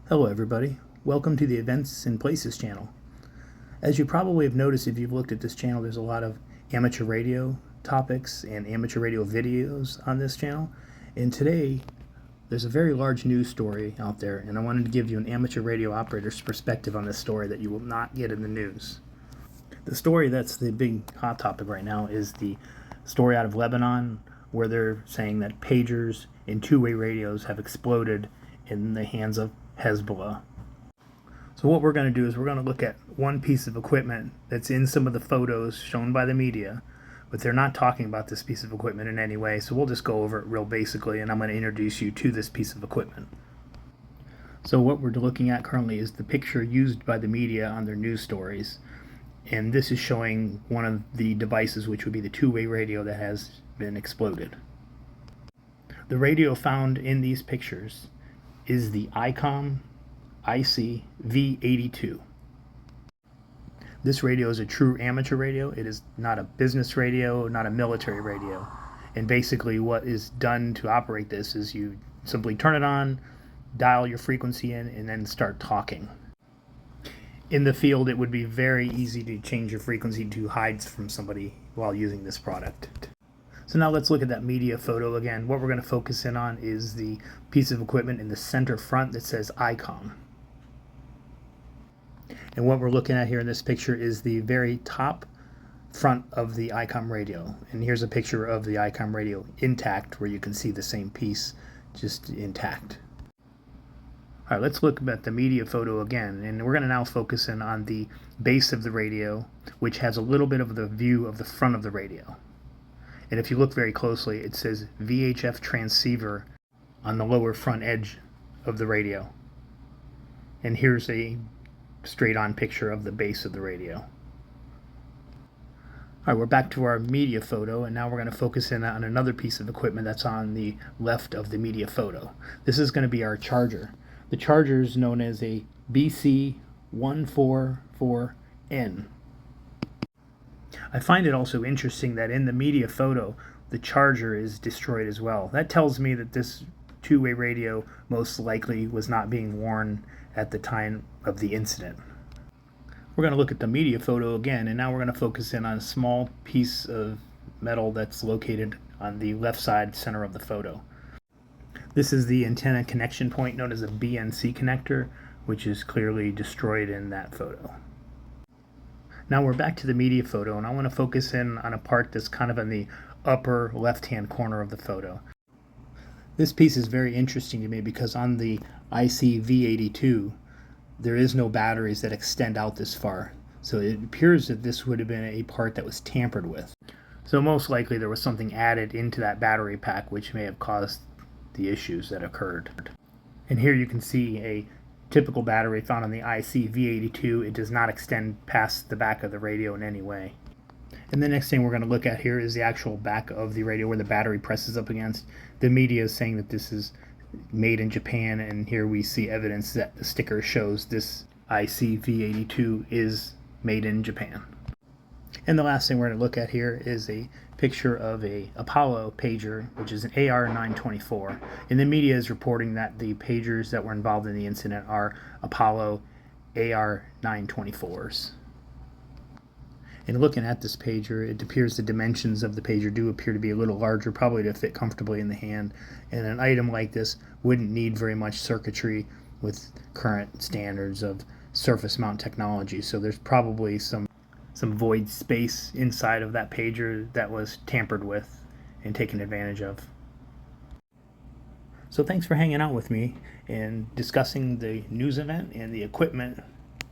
Hello everybody, welcome to the Events and Places channel. As you probably have noticed if you've looked at this channel, there's a lot of amateur radio topics and amateur radio videos on this channel. And today, there's a very large news story out there, and I wanted to give you an amateur radio operator's perspective on this story that you will not get in the news. The story that's the big hot topic right now is the story out of Lebanon, where they're saying that pagers and two-way radios have exploded in the hands of Hezbollah. So what we're going to do is we're going to look at one piece of equipment that's in some of the photos shown by the media, but they're not talking about this piece of equipment in any way, so we'll just go over it real basically, and I'm going to introduce you to this piece of equipment. So what we're looking at currently is the picture used by the media on their news stories, and this is showing one of the devices, which would be the two-way radio that has been exploded. The radio found in these pictures is the ICOM IC V82. This radio is a true amateur radio. It is not a business radio, not a military radio. And basically what is done to operate this is you simply turn it on, dial your frequency in, and then start talking. In the field, it would be very easy to change your frequency to hide from somebody while using this product. So now let's look at that media photo again. What we're going to focus in on is the piece of equipment in the center front that says ICOM. And what we're looking at here in this picture is the very top front of the ICOM radio. And here's a picture of the ICOM radio intact, where you can see the same piece just intact. All right, let's look at the media photo again, and we're going to now focus in on the base of the radio, which has a little bit of the view of the front of the radio. And if you look very closely, it says VHF transceiver on the lower front edge of the radio. And here's a straight-on picture of the base of the radio. All right, we're back to our media photo, and now we're going to focus in on another piece of equipment that's on the left of the media photo. This is going to be our charger. The charger is known as a BC144N. I find it also interesting that in the media photo, the charger is destroyed as well. That tells me that this two-way radio most likely was not being worn at the time of the incident. We're going to look at the media photo again, and now we're going to focus in on a small piece of metal that's located on the left side center of the photo. This is the antenna connection point known as a BNC connector, which is clearly destroyed in that photo. Now we're back to the media photo, and I want to focus in on a part that's kind of in the upper left-hand corner of the photo. This piece is very interesting to me because on the IC-V82, there is no batteries that extend out this far. So it appears that this would have been a part that was tampered with. So most likely there was something added into that battery pack which may have caused the issues that occurred. And here you can see a typical battery found on the IC-V82. It does not extend past the back of the radio in any way. And the next thing we're going to look at here is the actual back of the radio where the battery presses up against. The media is saying that this is made in Japan, and here we see evidence that the sticker shows this IC-V82 is made in Japan. And the last thing we're going to look at here is a picture of a Apollo pager, which is an AR-924. And the media is reporting that the pagers that were involved in the incident are Apollo AR-924s. And looking at this pager, it appears the dimensions of the pager do appear to be a little larger, probably to fit comfortably in the hand. And an item like this wouldn't need very much circuitry with current standards of surface mount technology. So there's probably some void space inside of that pager that was tampered with and taken advantage of. So thanks for hanging out with me and discussing the news event and the equipment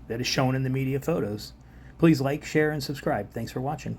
that is shown in the media photos. Please like, share, and subscribe. Thanks for watching.